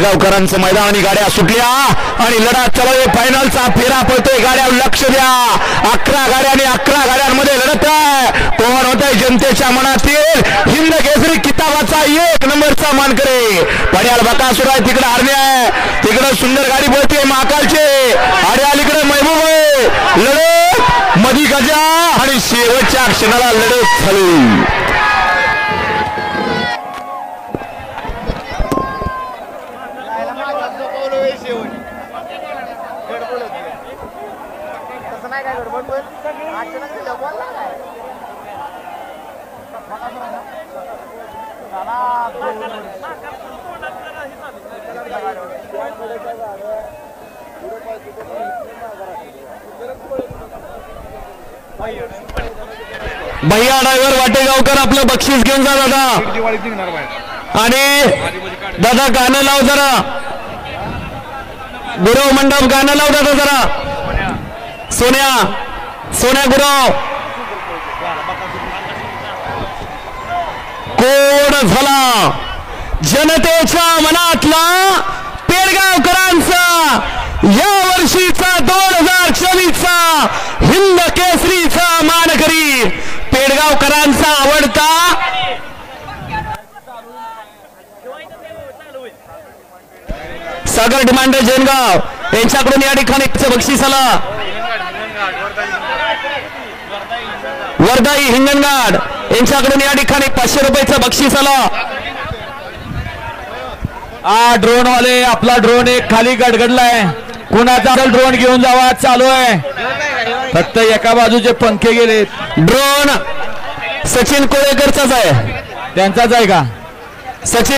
पेडगावकरांचं मैदान आणि गाड्या सुटल्या आणि लढा चालू आहे. फायनलचा फेरा पडतोय. गाड्या लक्ष द्या. 11 गाड्या आणि 11 गाड्यांमध्ये लढत आहे. कोण होत आहे जनतेच्या मनातील हिंद केसरी किताबाचा 1 नंबरचा मानकरी. पड्याल बकासूर आहे. तिकडे हरणे आहे. तिकडे सुंदर गाडी बोलते महाकालचे. आणि अलीकडे महबूब आहे. लढत मधी गजा आणि शेवटच्या क्षणाला लढत झाली. भैया ड्रायव्हर वाटेगावकर आपलं बक्षीस घेऊन जा दादा. आणि दादा गाणं लाव जरा. गुरव मंडप गाणं लाव दादा जरा. सोन्या गुरव. कोण झाला जनतेच्या मनातला पेडगावकरांचा या वर्षीचा 2024चा हिंद केसरीचा मानकरी. पेडगावकरांचा आवडता सागर डिमांडर जैनगाव यांच्याकडून या ठिकाणी बक्षीस आला. वर्धाई हिंगणघाट यांच्याकडून या ठिकाणी 500 रुपयाचं बक्षीस आला. ड्रोन वाले आपला ड्रोन एक खाली गडगडलाय. कुणाचा ड्रोन घेऊन जावा चालू आहे. फक्त एका बाजूचे पंखे गेले. ड्रोन सचिन कोळेकरचाच आहे. त्यांचाच आहे का सचिन?